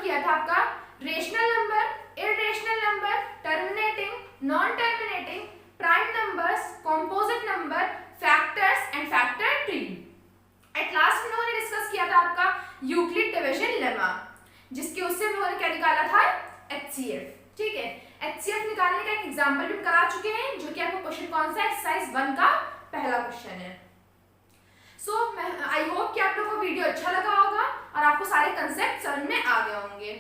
किया था आपका rational number, irrational number, terminating, non terminating, prime numbers, composite number, factors and factor tree. At last हम लोगों ने डिस्कस किया था आपका यूक्लिड डिवीजन लेमा, जिसके उससे हम लोगों ने क्या निकाला था HCF। ठीक है, HCF निकालने का एक एग्जांपल भी करा चुके हैं, जो कि आपको क्वेश्चन कौन सा एक्सरसाइज 1 का पहला क्वेश्चन है। सो आई होप कि आप लोगों को वीडियो अच्छा लगा होगा और आपको सारे कंसेप्ट समझ में आ गए होंगे।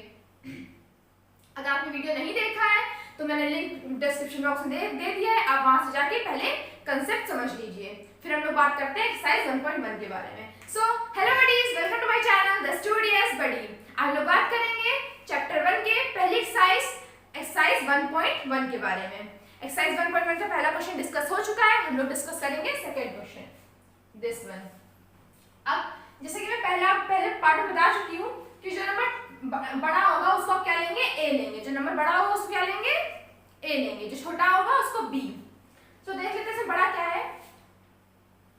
अगर आपने वीडियो नहीं देखा है तो मैंने लिंक डिस्क्रिप्शन बॉक्स में दे दिया है, आप वहां से जाके पहले कंसेप्ट समझ लीजिए, फिर हम लोग बात करते हैं एक्सरसाइज 1.1 के बारे में। So hello buddies, welcome to my channel the studious buddy. आज लोग बात करेंगे चैप्टर 1 के पहली एक्सरसाइज 1.1 के बारे में। एक्सरसाइज 1.1 का पहला क्वेश्चन डिस्कस हो चुका है, हम लोग डिस्कस करेंगे सेकंड क्वेश्चन, दिस वन। अब जैसे कि मैं पहले पार्ट में बता चुकी हूँ कि जो नंबर बड़ा होगा उसको आप क्या लेंगे, ए लेंगे। जो नंबर बड़ा होगा उसको क्या लेंगे, ए लेंगे। जो छोटा होगा उसको बी। तो देख लेते हैं बड़ा क्या है।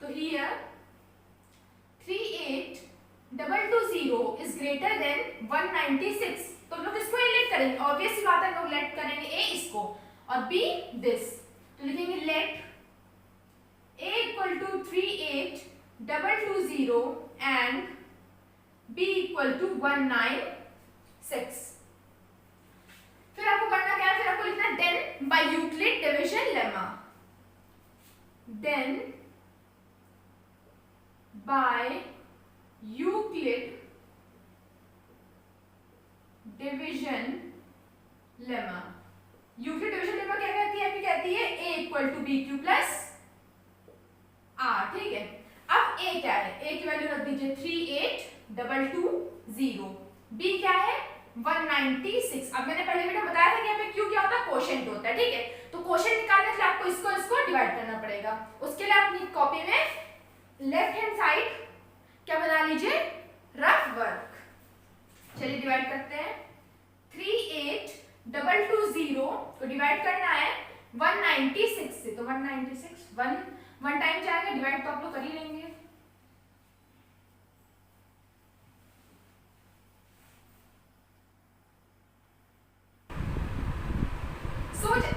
तो हियर 38,220 इज ग्रेटर देन 196। तो हम लोग इसको ए लेट करेंगे, ऑब्वियस सी बात है, हम लोग लेट करेंगे ए इसको और बी दिस। तो लिखेंगे let a equal to 38,220 and b equal to 196। फिर आपको करना क्या है, फिर आपको लिखना है then by Euclid division lemma. Then by Euclid division lemma. Euclid division lemma क्या कहती है, आपकी कहती है a equal to b q plus r. ठीक है, अब a क्या है, a की वैल्यू रख दीजिए 38,220, b क्या है 196। अब मैंने पहले वीडियो बताया था कि यहाँ पे q क्या होता है, कोशेंट होता है। ठीक है, तो कोशेंट निकालने के लिए आपको इसको डिवाइड करना पड़ेगा। उसके लिए अपनी कॉपी में लेफ्ट हैंड साइड क्या बना लीजिए, रफ वर्क। चलिए डिवाइड करते हैं। 38,220 को डिवाइड करना है 196 से, तो 196 वन टाइम जाएगा, डिवाइड तो आप लोग कर ही लेंगे।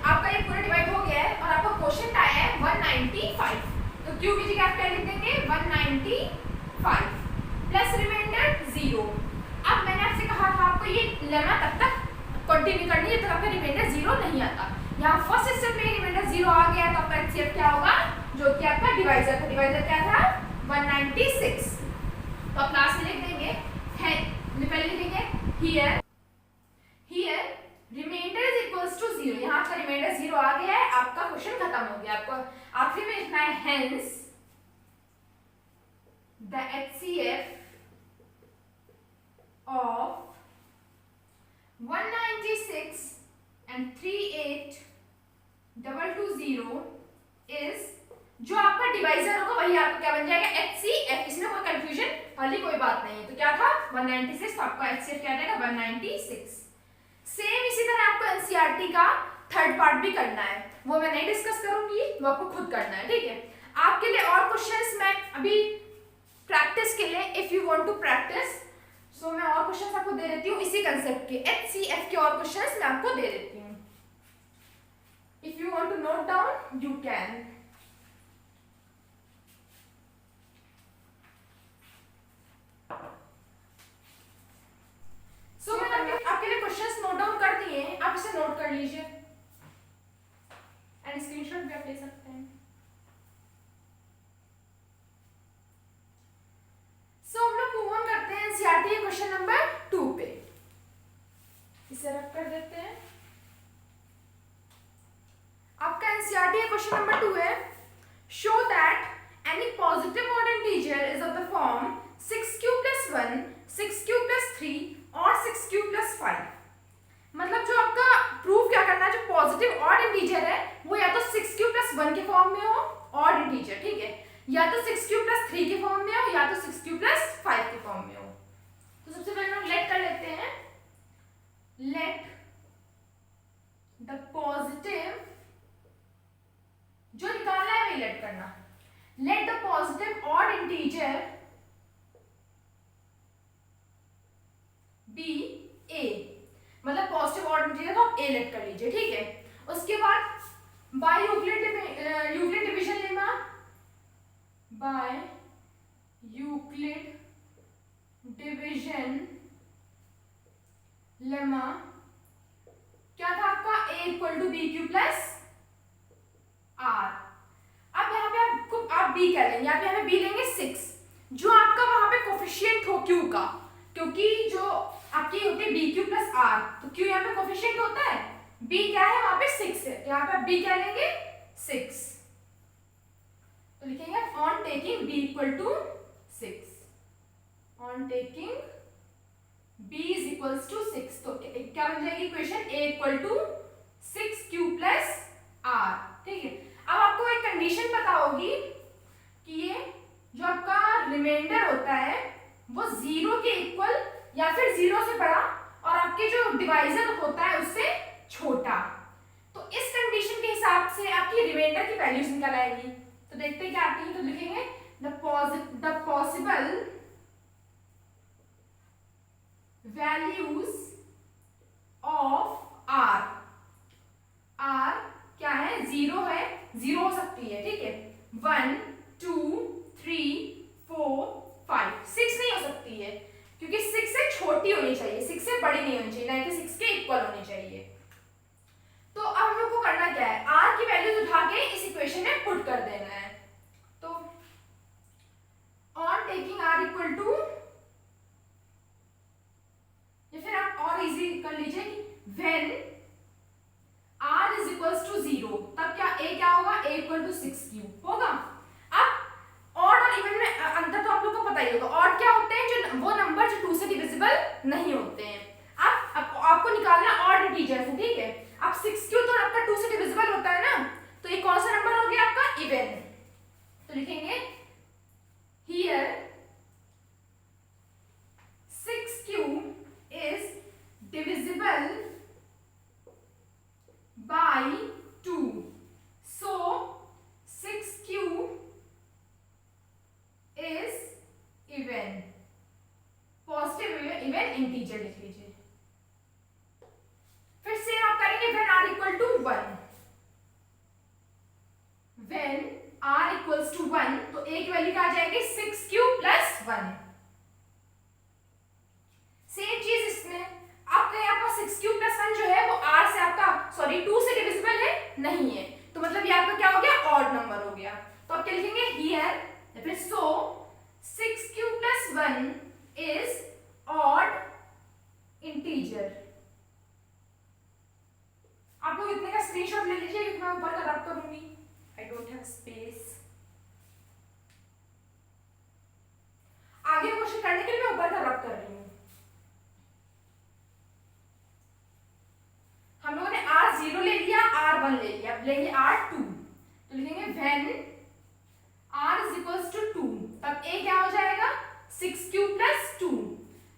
आपका ये पूरा डिवाइड हो गया है और आपका क्वोशिएंट आया है 195। तो क्यू की जगह आप क्या लिख देंगे 195 प्लस रिमाइंडर 0। अब मैंने आपसे कहा था आपको ये लेमा तब तक कंटिन्यू करनी है जब तक आपका रिमाइंडर 0 नहीं आता। यहाँ फर्स्ट स्टेप में रिमाइंडर 0 आ गया तो आपका HCF क्या होगा, जो कि आपका डिवाइजर था। डिवाइजर क्या था 196। तो आप लास्ट में लिख देंगे है, पहले लिखेंगे here remainder is equals to 0। यहाँ आपका रिमाइंडर 0 आ गया है, आपका क्वेश्चन खत्म हो गया। आपको आखिरी में लिखना है hence the HCF of 196 and 38,220 is, जो आपका डिवाइजर होगा वही आपका क्या बन जाएगा HCF। इसमें कोई कंफ्यूजन वाली कोई बात नहीं है। तो क्या था 196, तो आपका HCF क्या जाएगा 196। सेम इसी तरह आपको एनसीईआरटी का थर्ड पार्ट भी करना है, वो मैं नहीं डिस्कस करूंगी, वो आपको खुद करना है। ठीक है, आपके लिए और क्वेश्चंस मैं अभी प्रैक्टिस के लिए, if you want to practice, so मैं और क्वेश्चंस आपको दे देती हूँ इसी कंसेप्ट के, HCF के और क्वेश्चंस मैं आपको दे देती हूँ। If you want to note down you can. So मैंने आपके लिए क्वेश्चंस नोट डाउन कर दिए हैं, आप इसे नोट कर लीजिए एंड स्क्रीनशॉट भी आप ले सकते हैं। सो हम लोग मूव ऑन करते हैं एनसीईआरटी क्वेश्चन नंबर 2 पे। इसे रख कर देते हैं। आपका एनसीईआरटी क्वेश्चन नंबर 2 है, show that any positive odd integer is of the form 6q + 1, 6q + 3 और 6q + 5। मतलब जो आपका प्रूफ क्या करना है, जो पॉजिटिव ऑड इंटीजर है वो या तो 6q + 1 के फॉर्म में हो, ऑड इंटीजर, ठीक है, या तो 6q + 3 के फॉर्म में हो, या तो 6q + 5 के फॉर्म में हो। तो सबसे पहले हम लेट कर लेते हैं, लेट द पॉजिटिव, जो निकालना है वही लेट करना, let the positive odd integer be a। a let कर लीजिए, ठीक है। उसके बाद by Euclid division lemma, by Euclid division lemma क्या था आपका, a equal to b q plus r. अब यहाँ पे आप b क्या लेंगे, आप यहाँ पे b लेंगे 6, जो आपका वहां पे कोफिशिएंट हो q का, क्योंकि जो आपकी होती है बी क्यू प्लस आर, तो q यहाँ पे कोफिशिएंट होता है, b क्या है वहां पे 6 है, यहाँ पे आप b क्या लेंगे 6, तो लिखेंगे on taking b equal to 6, on taking b is equals to 6, तो क्या बन जाएगी equation, a equal to 6q plus r, ठीक है। अब आपको एक कंडीशन पता होगी कि ये जो आपका रिमाइंडर होता है वो 0 के इक्वल या फिर 0 से बड़ा और आपके जो डिवाइजर होता है उससे छोटा, तो इस कंडीशन के हिसाब से आपकी रिमाइंडर की वैल्यूज निकल आएगी। तो देखते हैं क्या आती है, तो लिखेंगे the possible values of r क्या है, 0 है, 0 हो सकती है, ठीक है, 1 2 3 4 5, 6 नहीं हो सकती है क्योंकि 6 से छोटी होनी चाहिए, 6 से बड़ी नहीं होनी चाहिए, ना कि 6 के इक्वल होनी चाहिए। तो अब हम लोग को करना क्या है, r की वैल्यूज उठा के इस इक्वेशन में पुट कर देना है। तो on taking r equal to, या फिर आप और इजी कर लीजिए कि when r is equals to 0, तब क्या a क्या होगा, a इक्वल टू 6q होगा। अब ऑड और इवन में अंतर तो आप लोग को पता ही होगा, ऑड क्या होते हैं, जो वो नंबर जो 2 से डिविजिबल नहीं होते हैं। अब आपको निकालना ऑड इंटीजर से, ठीक है। अब 6q तो आपका 2 से डिविजिबल होता है ना, तो ये कौन सा नंबर हो गया आपका, इवन, तो लिखेंगे here 6q is divisible by 2, so 6q is even, positive even integer लिख लीजिए। फिर से आप करेंगे when r equal to 1, when r equals to 1, तो a की वैल्यू क्या आ जाएगी, 6q plus 1, सेम चीज इसमें, आपका यहाँ पर 6q plus 1 जो है वो r से आपका 2 से डिविजिबल है नहीं है, तो मतलब ये आपका क्या हो गया, ऑड नंबर हो गया। तो आप क्या लिखेंगे, हियर या फिर सो 6q plus 1 is odd integer। आप लोग इतने का स्क्रीनशॉट ले लीजिए क्योंकि मैं ऊपर का रब करूंगी, आई डोंट हैव स्पेस। आगे क्वेश्चन करने के लिए मैं ऊपर का रब कर रही हूँ। हम लोगों ने r0 ले लिया, r1 ले लिया, अब लेंगे r2, तो लिखेंगे when r is equals to 2, तब a क्या हो जाएगा, 6q plus 2,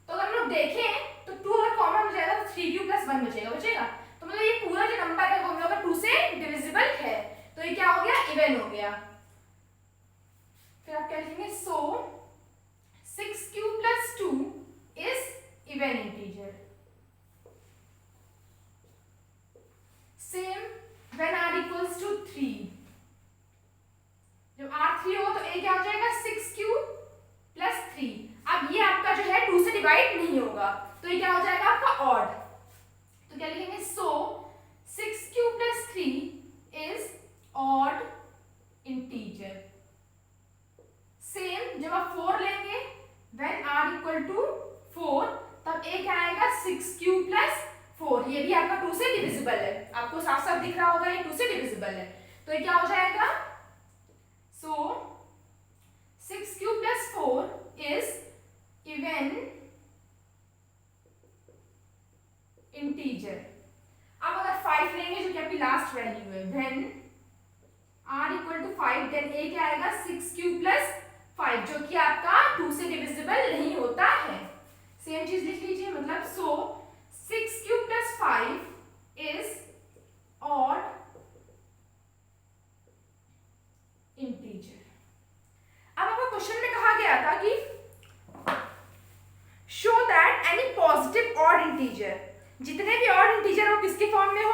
तो अगर हम लोग देखें तो 2 अगर कॉमन हो जाएगा तो 3q plus 1 बचेगा, तो मतलब ये पूरा जो नंबर है वो हम लोग का 2 से डिविजिबल है, तो ये क्या हो गया, इवन हो गया। फिर आप क्या लिखेंगे, so 6q plus 2 is even integer। Same when r equals to 3, जब r3 हो तो a क्या हो जाएगा, 6q plus 3, अब ये आपका जो है 2 से डिवाइड नहीं होगा, तो ये क्या हो जाएगा आपका ऑड, तो क्या लिखेंगे, so 6q plus 3 is odd integer। Same जब आप 4 लेंगे when r equal to 4, तब a क्या आएगा, 6q plus 4, ये भी आपका 2 से डिविजिबल है, आपको साफ साफ दिख रहा होगा ये 2 से डिविजिबल है, तो ये क्या हो जाएगा, so 6q plus 4 is even integer। अब अगर 5 लेंगे जो कि आपकी लास्ट वैल्यू है, when r equal to 5, then a क्या आएगा, 6q plus 5, जो कि आपका 2 से डिविजिबल नहीं होता है। सेम चीज लिख लीजिए, मतलब so 6q plus 5 is odd integer। अब आपको क्वेश्चन में कहा गया था कि show that any positive odd integer, जितने भी odd integer हो किसके फॉर्म में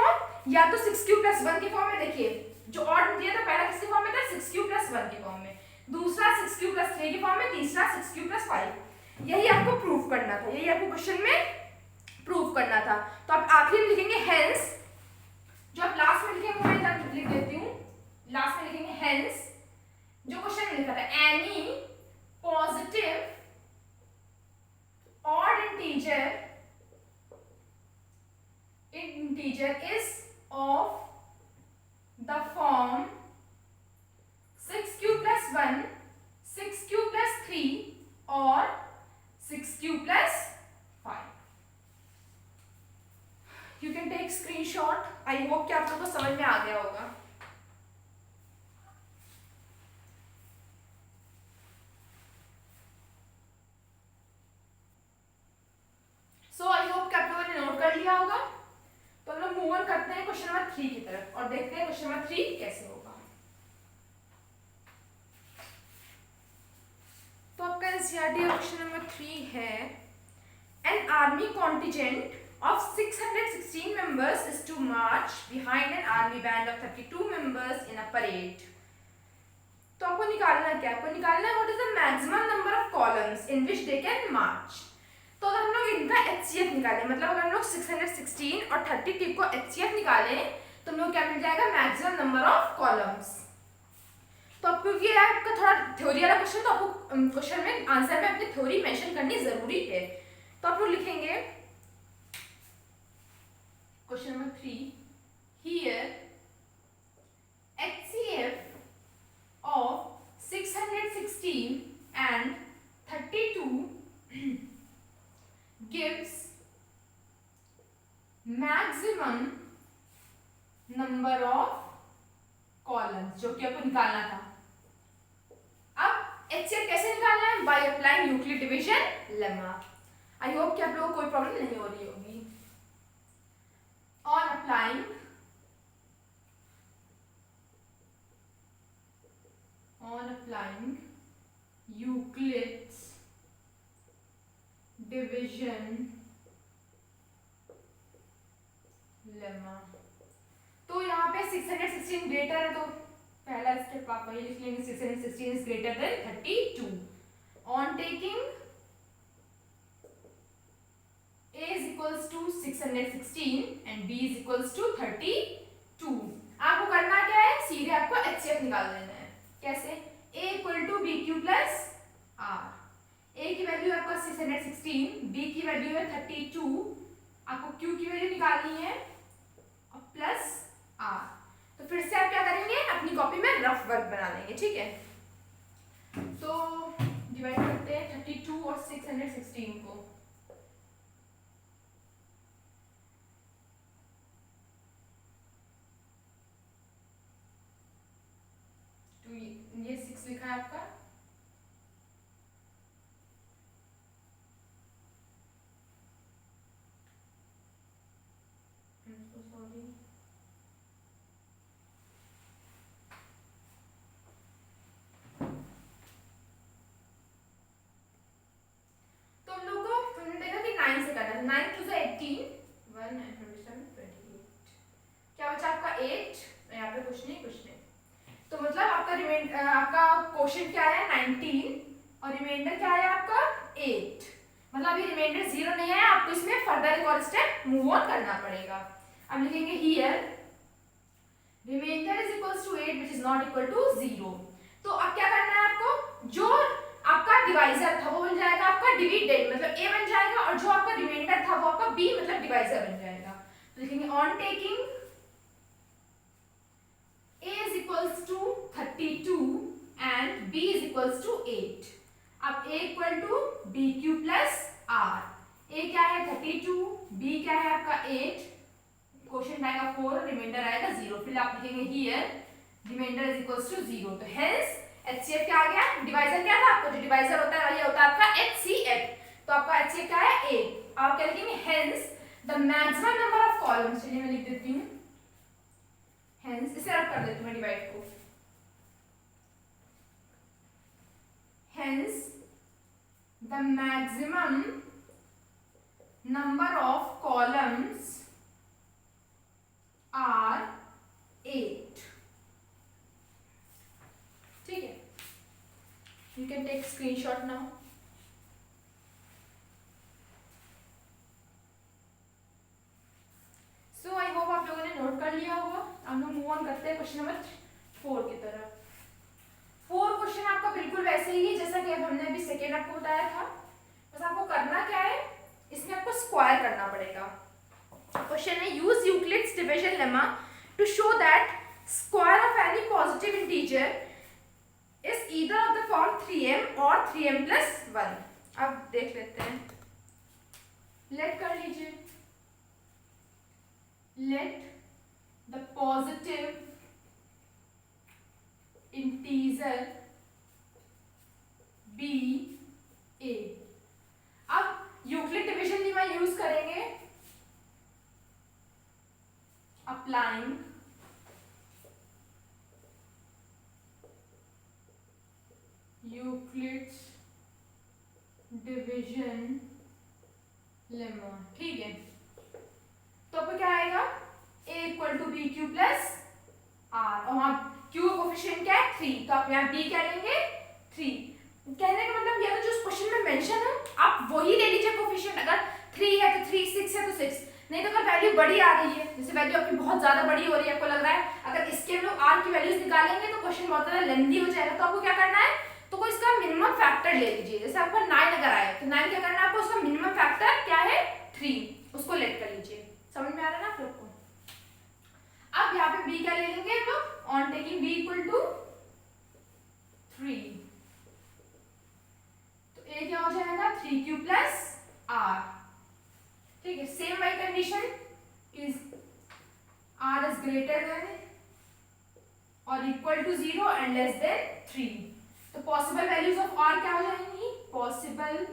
या तो 6q+1 के फॉर्म में, देखिए जो ऑड दिया था पहला किसके फॉर्म में था, 6q+1 के फॉर्म में, दूसरा 6q+3 के फॉर्म में, तीसरा 6q+5। यही आपको प्रूव करना था, यही आपको क्वेश्चन में प्रूव करना था। तो आप आखिरी में लिखेंगे हेंस, जो आप लास्ट में लिखेंगे वो मैं इधर लिख देती हूँ, लास्ट में लिखेंगे हेंस, जो क्वेश्चन में लिखा था any positive odd integer is of the form 6q+1, 6q+3 और 6q+5। You can take screenshot। I hope कि आप लोगों को समझ में आ गया होगा। So I hope कि आप लोगों ने नोट कर लिया होगा। तो हम लोग मूव ऑन करते हैं क्वेश्चन नंबर 3 की तरफ और देखते हैं क्वेश्चन नंबर 3 कैसे होगा। तो आपका एनसीईआरटी क्वेश्चन नंबर 3 है, an army contingent of 616 members is to march behind an army band of 32 members in a parade। तो आपको निकालना क्या, आपको निकालना है what is the maximum number of columns in which they can march। तो अगर हम लोग इनका HCF निकालें, मतलब अगर हम लोग 616 और 32 को HCF निकालें तो हम लोग क्या मिल जाएगा, मैक्सिमम नंबर ऑफ कॉलम्स। तो अब क्योंकि ये आपका थोड़ा थ्योरी वाला क्वेश्चन, तो आपको क्वेश्चन में आंसर में अपनी थ्योरी मेंशन करनी जरूरी है। तो आप लोग लिखेंगे question number 3, here HCF of 616 and 32 gives maximum number of columns, जो कि आपको निकालना था। अब HCF कैसे निकालना है, by applying Euclid division lemma. I hope कि आप लोगों को कोई प्रॉब्लम नहीं हो रही होगी। On applying Euclid's division lemma, तो यहाँ पे 616 ग्रेटर है, तो पहला स्टेप आप ये लिख लेंगे 616 is greater than 32। On taking A is equals to 616 and B is equals to 32। आपको करना क्या है, सीधे आपको HCF निकाल देना है। कैसे, A equal to b q plus r. A की वैल्यू आपका 616, B की वैल्यू है 32, आपको Q की वैल्यू निकालनी है और प्लस R। तो फिर से आप क्या करेंगे, अपनी कॉपी में रफ वर्क बना लेंगे, ठीक है। तो डिवाइड करते हैं 32 और 616 को। ये 6 लिखा है आपका, सॉरी, तो हम लोग को हमने देखा कि 9 से करना है। 9 टू 18, 1 9 27 28, क्या बचा आपका 8, यहाँ पे कुछ नहीं। तो मतलब आपका क्वेश्चन क्या है 19 और रिमाइंडर क्या है आपका 8। मतलब ये रिमाइंडर 0 नहीं है, आपको इसमें फर्दर एक और स्टेप मूव ऑन करना पड़ेगा। अब लिखेंगे here remainder is equals to 8 which is not equal to 0। तो अब क्या करना है आपको, जो आपका डिवाइजर था वो बन जाएगा आपका डिविडेंड, मतलब a बन जाएगा, और जो आपका रिमाइंडर था वो आपका b मतलब डिवाइजर बन जाएगा। तो लिखेंगे on taking a is equals to 32 and b is equals to 8। अब a equal to bq plus r। a क्या है 32, b क्या है आपका 8, क्वेश्चन आएगा 4, रिमाइंडर आएगा 0। फिर आप लिखेंगे here remainder is equals to 0। तो हेंस HCF क्या आ गया, डिवाइजर क्या था, आपको जो डिवाइजर होता है ये होता है आपका HCF। तो आपका HCF क्या है 8। आप क्या लिखेंगे, hence the maximum number of columns. चलिए मैं लिख देती हूँ, हेंस इसे रख कर देती हूँ डिवाइड को। Hence the maximum number of columns are 8. ठीक है, you can take screenshot now. So I hope आप लोगों ने नोट कर लिया होगा. हम लोग मूव ऑन करते हैं क्वेश्चन नंबर 4 की तरफ. 4 क्वेश्चन आपका बिल्कुल वैसे ही है जैसा कि अब हमने अभी सेकेंड आपको बताया था. बस आपको करना क्या है, इसमें आपको स्क्वायर करना पड़ेगा. क्वेश्चन है use Euclid's division lemma to show that square of any positive integer is either of the form 3m और 3m plus 1. अब देख लेते हैं. लेट कर लीजिए. Let the positive integer be a. अब यूक्लिड डिवीजन लेमा यूज करेंगे. Applying Euclid's division lemma. ठीक है, तो अब क्या आएगा, a equal to b q plus r, और वहां q कोफिशिएंट क्या है 3, तो आप यहाँ b क्या लेंगे 3. कहने का मतलब ये तो जो क्वेश्चन में मेंशन है आप वही ले लीजिए कोफिशिएंट. अगर 3 है तो 3, 6 है तो 6. नहीं तो अगर वैल्यू बड़ी आ रही है, जैसे वैल्यू आपकी बहुत ज्यादा बड़ी हो रही है, आपको लग रहा है अगर इसके हम लोग r की वैल्यूज निकालेंगे तो क्वेश्चन बहुत ज्यादा लेंथी हो जाएगा, तो आपको क्या करना है, तो कोई इसका मिनिमम फैक्टर ले लीजिए. जैसे आपका 9 अगर आए तो 9 क्या करना है आपको, उसका मिनिमम फैक्टर क्या है 3, उसको लेट कर लीजिए. समझ में आ रहा है ना आप लोग को. अब यहाँ पे b क्या ले लेंगे हम लोग, on taking b equal to 3, तो a क्या हो जाएगा 3q प्लस r. ठीक है, same Y condition is r is greater than और equal to 0 and less than 3. तो पॉसिबल वैल्यूज ऑफ r क्या हो जाएंगी, पॉसिबल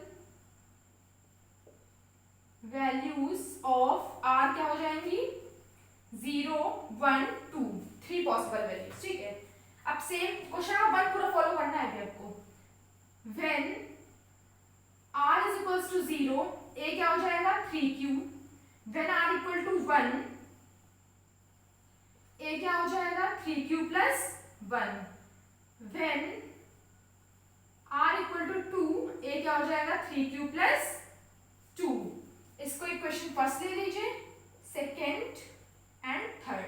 वैल्यूज ऑफ r क्या हो जाएंगी 0, 1, 2, 3 पॉसिबल वैल्यूज. ठीक है, अब सेम क्वेश्चन नंबर 1 पूरा फॉलो करना है आपको. When r is equals to 0, a क्या हो जाएगा 3q. When r equal to 1, a क्या हो जाएगा 3q plus 1. When r equal to 2, a क्या हो जाएगा 3q प्लस 2. इसको इक्वेशन फर्स्ट ले लीजिए, सेकेंड एंड थर्ड.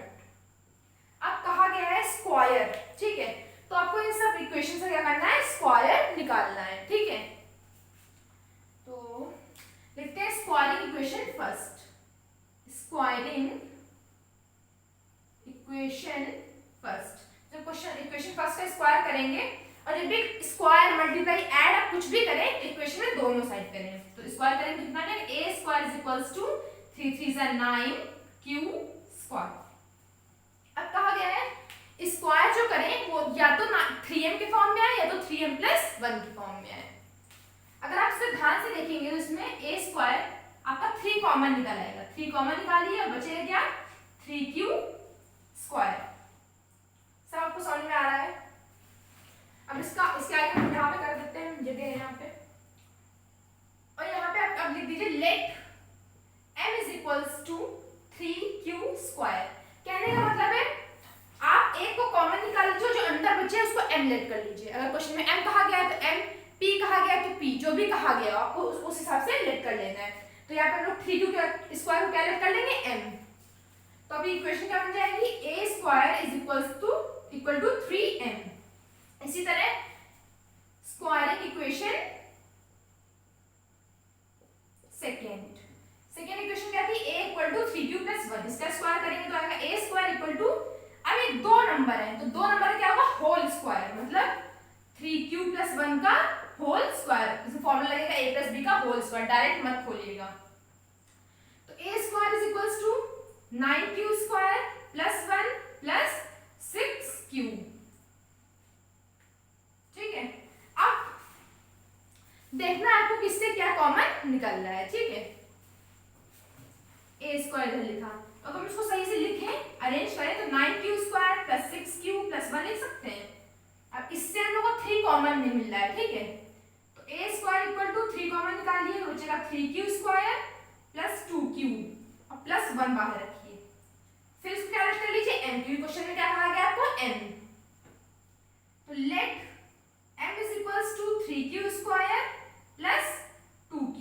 अब कहा गया है स्क्वायर. ठीक है, तो आपको इन सब इक्वेशन से क्या करना है, स्क्वायर निकालना है. ठीक है, तो लिखते हैं squaring equation first. Squaring equation first. जब क्वेश्चन इक्वेशन फर्स्ट का स्क्वायर करेंगे, और जब भी स्क्वायर मल्टीप्लाई ऐड आप कुछ भी करें इक्वेशन में दोनों साइड करें, तो स्क्वायर करेंगे कितना है, a square is equals to 3 3 जा 9 q स्क्वायर. अब कहा गया है स्क्वायर जो करें वो या तो 3m के फॉर्म में आए या तो 3m प्लस 1 के फॉर्म में आए. अगर आप इसे ध्यान से देखेंगे तो इसमें a स्क्वायर आपका 3 कॉमन निकल आएगा. 3 कॉमन निकालिए और बचेगा क्या 3q स्क्वायर. सब आपको समझ में आ रहा है. अब इसके आगे हम यहाँ पे कर देते हैं, जगह है यहाँ पे, और यहाँ पे आप अब लिख दीजिए let m is equals to 3q square. कहने का मतलब है आप एक को कॉमन निकाल लीजिए, जो अंदर बचे उसको m लेट कर लीजिए. अगर क्वेश्चन में m कहा गया है तो m, p कहा गया है तो p, जो भी कहा गया आपको उस हिसाब से लेट कर लेना है. तो यहाँ पे हम लोग 3q स्क्वायर को क्या लेट कर लेंगे m. तो अभी इक्वेशन क्या बन जाएगी, a square is equal to 3m. इसी तरह स्क्वायरिंग इक्वेशन सेकेंड इक्वेशन क्या थी, a equal to 3q plus 1. इसका स्क्वायर करेंगे तो आएगा a स्क्वायर इक्वल टू, अब ये दो नंबर है तो दो नंबर क्या होगा होल स्क्वायर, मतलब 3q प्लस 1 का होल स्क्वायर. जैसे फॉर्मूला लगेगा a प्लस b का होल स्क्वायर, डायरेक्ट मत खोलिएगा. तो a square is equals to 9q square plus 1 plus 6q. ठीक है, अब देखना है आपको किससे क्या कॉमन निकल रहा है. ठीक है, a स्क्वायर इधर लिखा, अब हम इसको सही से लिखें अरेंज करें तो 9q square plus 6q plus 1 लिख सकते हैं. अब इससे हम लोग को 3 कॉमन नहीं मिल रहा है. ठीक है, तो a square equal to 3 common निकालिए, बचेगा 3q स्क्वायर प्लस 2q और प्लस 1 बाहर रखिए. फिर इसको क्या कर लीजिए m. क्योंकि क्वेश्चन में क्या n। तो let m is equals to 3q square plus 2q।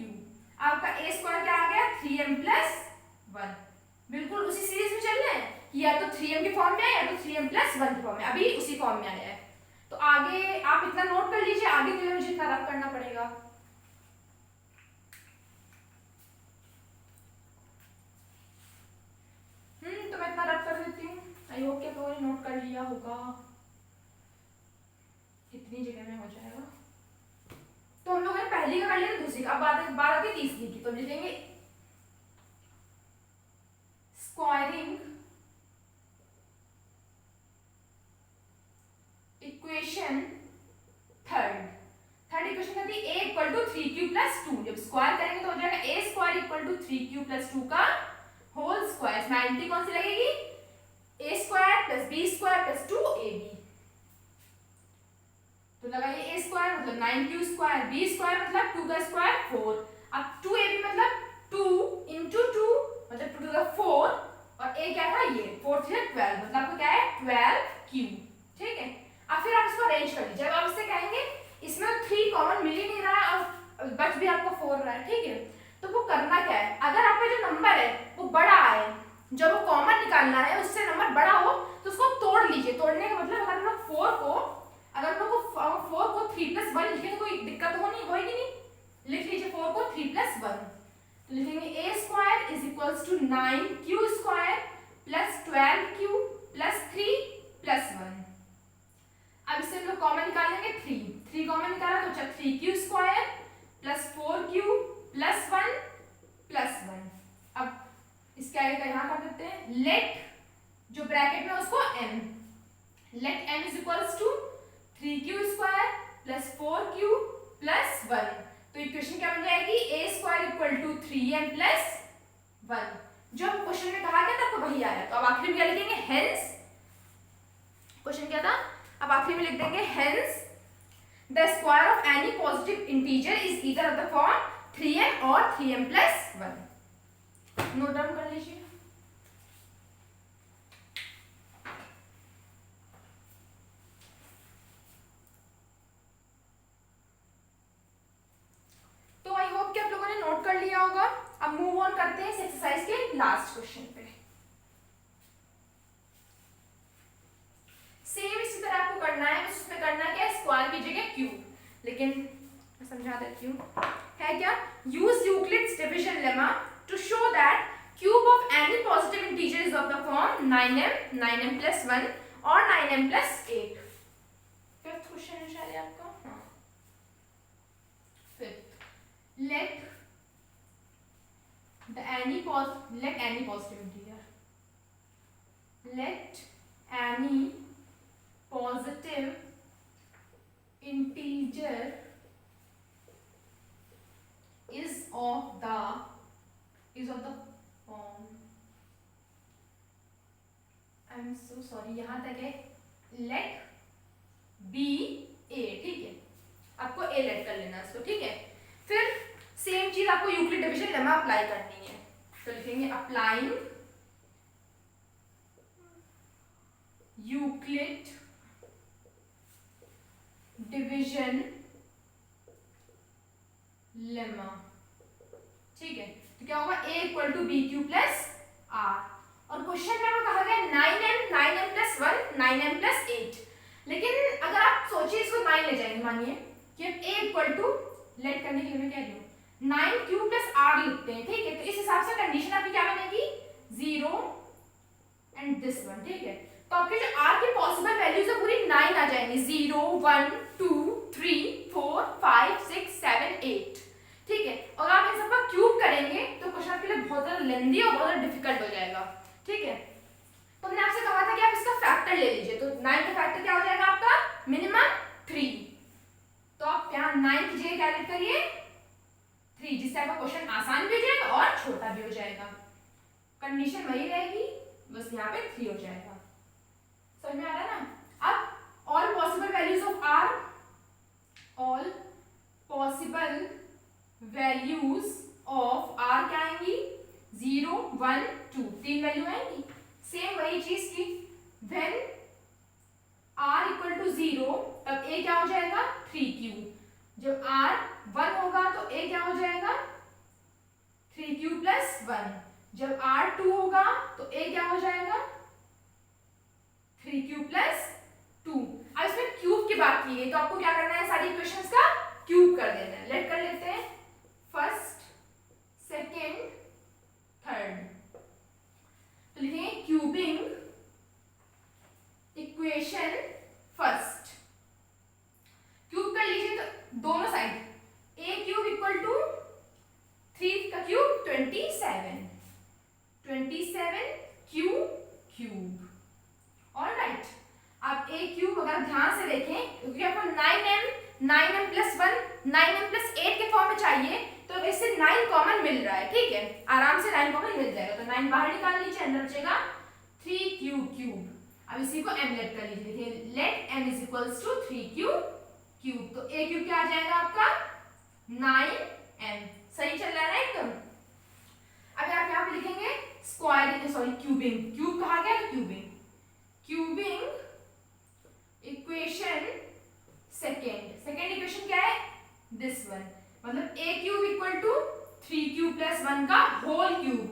आपका a स्क्वायर क्या आ गया 3m प्लस 1। बिल्कुल उसी सीरीज में चल रहे हैं कि या तो 3m के फॉर्म में है या तो 3m प्लस 1 के फॉर्म में, अभी उसी फॉर्म में आया है। तो आगे आप इतना नोट कर लीजिए, आगे के लिए मुझे इतना रफ करना पड़ेगा। तो मैं इतना रफ कर देती हूँ। आई होप कि आप लोगों ने नोट कर लिया होगा, इतनी जगह में हो जाएगा। तो हम लोगों ने पहली का कर लिया, दूसरी का। अब बात आती है तीसरी की। तो लिखेंगे स्क्वायरिंग इक्वेशन थर्ड इक्वेशन कहती है a equal to 3q plus 2। जब स्क्वायर करेंगे तो हो जाएगा a square equal to 3q plus 2 का होल स्क्वायर। इसमें आइडेंटिटी कौन सी लगेगी, a square plus b square plus 2ab। तो लगाइए a स्क्वायर मतलब 9q स्क्वायर, b स्क्वायर मतलब 2 का स्क्वायर 4। अब 2ab मतलब 2 इंटू 2 मतलब 2 का 4, और a क्या था ये 4 3 12 मतलब आपको क्या है 12q। ठीक है, अब फिर आप इसको अरेंज कर लीजिए। जब आप इससे कहेंगे इसमें 3 कॉमन मिल ही नहीं रहा है और बच भी आपको 4 रहा है। ठीक है, तो वो करना क्या है, अगर आपका जो नंबर है वो बड़ा है, जब वो कॉमन निकालना है उससे नंबर बड़ा हो तो उसको तोड़ लीजिए। तोड़ने का मतलब अगर हम लोग 4 को 3 प्लस 1 लिखें तो कोई दिक्कत होगी नहीं। लिख लीजिए 4 को 3 प्लस 1। तो लिखेंगे a square is equals to 9q square plus 12q plus 3 plus 1। अब इससे हम लोग कॉमन निकालेंगे 3 कॉमन निकाला तो 3q square plus 4q plus 1 plus 1। अब इसके आगे का यहाँ कर देते हैं लेट, जो ब्रैकेट में उसको m, let m is equals to 3q square plus 4q plus 1। तो इक्वेशन क्या बन जाएगी a square equal to 3m plus 1। जो क्वेश्चन में कहा गया था तो वही आया। तो अब आखिरी में क्या लिखेंगे, हेंस, क्वेश्चन क्या था, अब आखिरी में लिख देंगे hence the square of any positive integer is either of the form 3m और 3m प्लस 1। नोट डाउन कर लीजिए। तो आई होप कि आप लोगों ने नोट कर लिया होगा। अब मूव ऑन करते हैं इस एक्सरसाइज के लास्ट क्वेश्चन पे। सेम इसी तरह आपको करना है, बस उसमें करना क्या है, स्क्वायर की जगह क्यूब। लेकिन मैं समझा देती हूँ है क्या, use Euclid's division lemma to show that cube of any positive integer is of the form 9m plus 1 और 9m प्लस 8। फिफ्थ क्वेश्चन है शायद आपका, हाँ fifth. let any positive integer, let any positive integer is of the form, I am so sorry, यहाँ तक है let b a। ठीक है, आपको a लेट कर लेना इसको। ठीक है, फिर सेम चीज आपको यूक्लिड डिवीजन लेमा अप्लाई करनी है। तो लिखेंगे अप्लाइंग यूक्लिड डिवीजन लेमा। ठीक है, तो क्या होगा a equal to b q plus r. और क्वेश्चन में हमें कहा गया 9m प्लस 1 9m प्लस 8। लेकिन अगर आप सोचिए इसको 9 ले जाएंगे, मानिए कि अब a इक्वल टू लेट करने के लिए मैं कह रही हूँ 9q प्लस r लिखते हैं। ठीक है, तो इस हिसाब से कंडीशन आपकी क्या बनेगी 0 एंड दिस वन। ठीक है, तो आपके जो r की पॉसिबल वैल्यूज है पूरी 9 आ जाएंगी, 0 1 2 3 4 5 6 7 8। ठीक है, और आप इन सबका क्यूब करेंगे तो क्वेश्चन आपके लिए बहुत ज्यादा लेंदी और बहुत ज्यादा डिफिकल्ट हो जाएगा। ठीक है, तो मैंने आपसे कहा था कि आप इसका फैक्टर ले लीजिए। तो 9 का फैक्टर क्या हो जाएगा आपका मिनिमम 3। तो आप यहाँ 9 की जगह क्या लिख करिए 3, जिससे आपका क्वेश्चन आसान भी हो जाएगा और छोटा भी हो जाएगा। कंडीशन वही रहेगी, बस यहाँ पे 3 हो जाएगा। समझ में आ रहा है ना। अब all possible values of r, all possible values of r क्या आएंगी 0 1 2, 3 वैल्यू आएंगी। सेम वही चीज की व्हेन लिए तो आपको क्या करना है, सारी इक्वेशंस का क्यूब कर देना है। लेट कर लेते हैं फर्स्ट, सेकेंड, थर्ड। तो लिखेंगे क्यूबिंग इक्वेशन फर्स्ट। क्यूब कर लीजिए तो दोनों side, a cube equal to 3 का क्यूब 27 क्यूब। ऑलराइट, आप a क्यूब अगर ध्यान से देखें, क्योंकि आपको 9m प्लस 1 9m प्लस 8 के फॉर्म में चाहिए, तो इससे 9 कॉमन मिल रहा है, ठीक है, आराम से 9 कॉमन मिल जाएगा। तो 9 बाहर निकाल लीजिए, अंदर बचेगा 3 क्यूब। अब इसी को m लेट कर लीजिए, देखिए let m is equals to 3 cube. तो a क्यूब क्या आ जाएगा आपका 9m। सही चल रहा है ना एकदम। अब आप यहाँ पे लिखेंगे स्क्वायरिंग, सॉरी क्यूबिंग, क्यूब कहा गया तो क्यूबिंग इक्वेशन सेकेंड इक्वेशन क्या है, दिस वन, मतलब a cube equal to 3 cube plus 1 का होल क्यूब।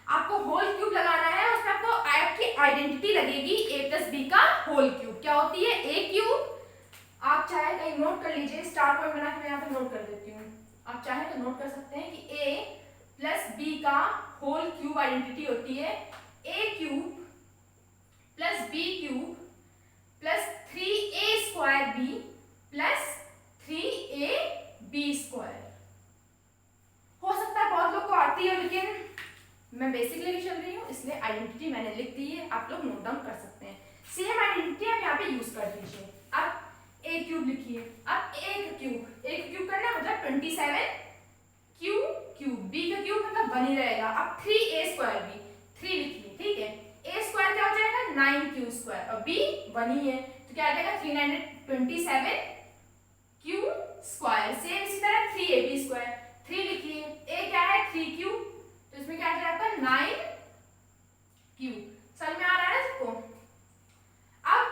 आपको होल क्यूब लगाना है, उसमें आपको आपकी आइडेंटिटी लगेगी a प्लस बी का होल क्यूब। क्या होती है a क्यूब, आप चाहे कहीं नोट कर लीजिए, स्टार पॉइंट बना के मैं यहाँ पे नोट कर देती हूँ, आप चाहे तो नोट कर सकते हैं कि a प्लस बी का होल क्यूब आइडेंटिटी होती है a cube plus b cube plus 3a square b plus 3ab square. हो सकता है बहुत लोग को आती है, लेकिन मैं बेसिक लेके चल रही हूँ, इसलिए आइडेंटिटी मैंने लिख दी है, आप लोग नोट डाउन कर सकते हैं। सेम आइडेंटिटी आप यहाँ पे यूज कर दीजिए। अब a क्यूब लिखिए, अब एक क्यूब करना है मतलब 27 क्यूब, b का क्यूब मतलब बन ही रहेगा। अब 3a स्क्वायर b, 3 लिखिए, ठीक है, a स्क्वायर क्या हो जाएगा 9q स्क्वायर और b 1 ही है, तो क्या आ जाएगा 327 क्यू स्क्वायर। सेम इसी तरह 3ab स्क्वायर, 3 लिखिए, a क्या है 3 क्यूब, तो इसमें क्या आ जाएगा 9 क्यूब। समझ में आ रहा है ना सबको। अब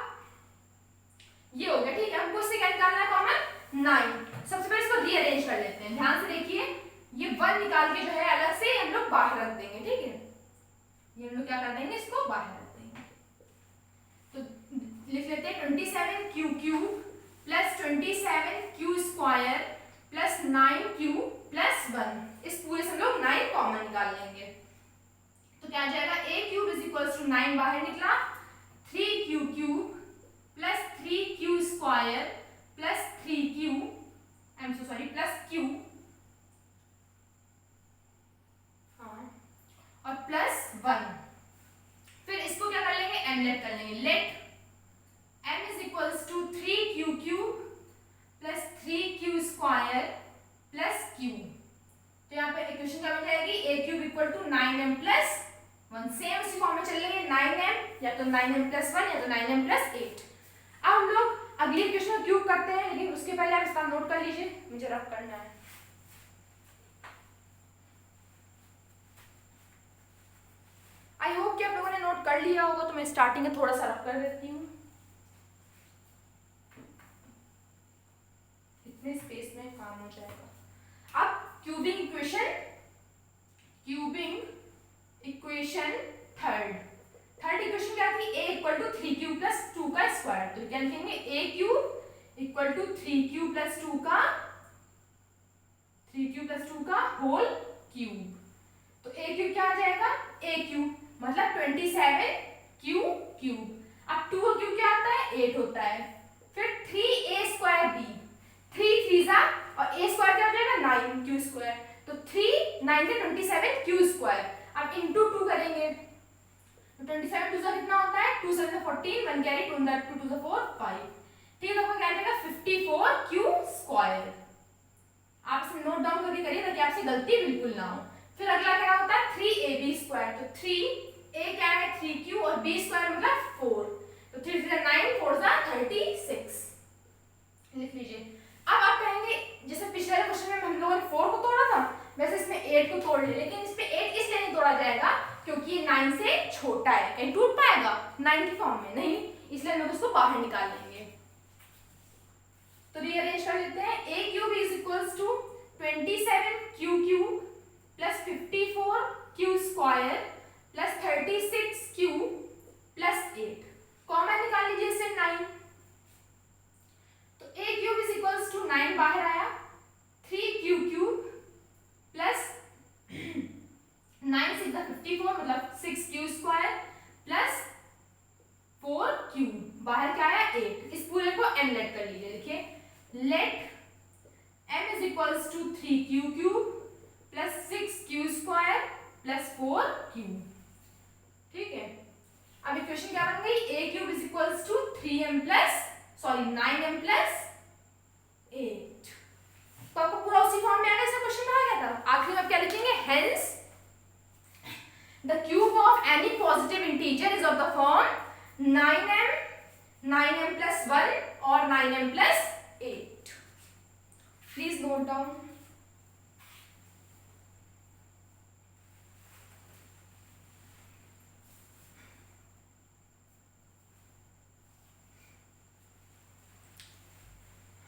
ये हो गया, ठीक है, हमको इससे क्या निकालना है कॉमन 9। सबसे पहले इसको रीअरेंज कर लेते हैं, ध्यान से देखिए, ये 1 निकाल के जो है अलग से हम लोग बाहर रख देंगे, ठीक है, ये हम लोग क्या कर देंगे, इसको बाहर रख देंगे। तो लिख लेते हैं 27 cube plus 27 Q square plus 9q plus 1, इस पूरे से हम लोग 9 कॉमन निकाल लेंगे। तो क्या आ जाएगा a cube is equals to 9 बाहर निकला, 3q cube plus 3q square plus 3q, I am so sorry, plus q और प्लस 1। फिर इसको क्या कर लेंगे, m लेट कर लेंगे, let m is equals to 3q cube plus 3q square plus q। तो यहाँ पे इक्वेशन क्या बन जाएगी, a cube equal to 9m plus 1। Same इसी फॉर्म में चलेंगे, 9m या तो 9m प्लस 1 या तो 9m प्लस 8। अब हम लोग अगली इक्वेशन को क्यूब करते हैं, लेकिन उसके पहले आप इसका नोट कर लीजिए, मुझे रफ करना है। आई होप कि आप लोगों ने नोट कर लिया होगा, तो मैं स्टार्टिंग में थोड़ा सा रफ कर देती हूँ, इतने स्पेस में काम हो जाएगा। अब क्यूबिंग इक्वेशन थर्ड इक्वेशन क्या थी, a equal to 3q plus 2 का स्क्वायर। तो क्या लिखेंगे, a cube equal to 3q plus 2 का होल क्यूब। तो a क्यूब क्या आ जाएगा, a क्यूब मतलब 27 क्यूब। अब 2 का क्यूब क्या आता है 8 होता है, फिर 3a स्क्वायर b, 3 3 और a स्क्वायर क्या हो जाएगा 9q स्क्वायर। तो 3 9 से 27 q स्क्वायर। अब इनटू 2 करेंगे, तो 27 2 से कितना होता है, 2 7 14, 1 कैरी 2 2 2 4 5, ठीक है, तो आपका क्या आ जाएगा 54 q स्क्वायर। आप इसे नोट डाउन करके करिए ताकि आपसे गलती बिल्कुल ना हो। फिर अगला क्या होता है 3ab स्क्वायर, तो 3a क्या है 3q और b स्क्वायर मतलब 4, तो 3 से 9 4 से 36 लिख लीजिए। अब आप कहेंगे जैसे पिछले क्वेश्चन में हम लोगों ने 4 को तोड़ा था, वैसे इसमें 8 को तोड़ ले, लेकिन इस पे 8 इसलिए नहीं तोड़ा जाएगा क्योंकि ये 9 से छोटा है, कहीं टूट पाएगा 9 की फॉर्म में नहीं, इसलिए हम लोग उसको बाहर निकाल लेंगे। तो रीअरेंज कर लेते हैं, a cube is equals to 27q cube plus 54q square plus 36q plus 8, common निकाल लीजिए इससे 9। तो a q, बाहर क्या आया 8। इस पूरे को m लेट कर लीजिए, देखिए let m is equals to 3q cube plus 6q square plus 4q। ठीक है, अब इक्वेशन क्या बन गई, a cube is equals to 9m plus 8। तो आपको पूरा उसी फॉर्म में आएगा, ऐसा क्वेश्चन कहा गया था। आखिर में आप क्या लिखेंगे, hence the cube of any positive integer is of the form 9m plus 1 और 9m plus 8। Please note down.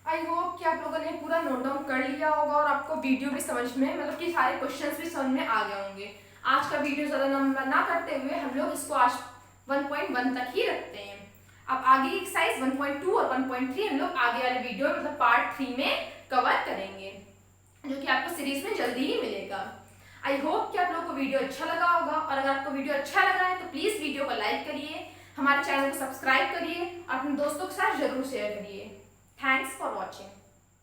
I hope कि आप लोगों ने पूरा नोट डाउन कर लिया होगा और आपको वीडियो भी समझ में, मतलब कि सारे क्वेश्चंस भी समझ में आ गए होंगे। आज का वीडियो ज़्यादा लंबा ना करते हुए हम लोग इसको आज 1.1 तक ही रखते हैं। अब आगे की एक्सरसाइज 1.2 और 1.3 हम लोग आगे वाले वीडियो मतलब पार्ट 3 में कवर करेंगे, जो कि आपको सीरीज में जल्दी ही मिलेगा। आई होप कि आप लोगों को वीडियो अच्छा लगा होगा, और अगर आपको वीडियो अच्छा लगा है तो प्लीज़ वीडियो को लाइक करिए, हमारे चैनल को सब्सक्राइब करिए और अपने दोस्तों के साथ जरूर शेयर करिए। Thanks for watching.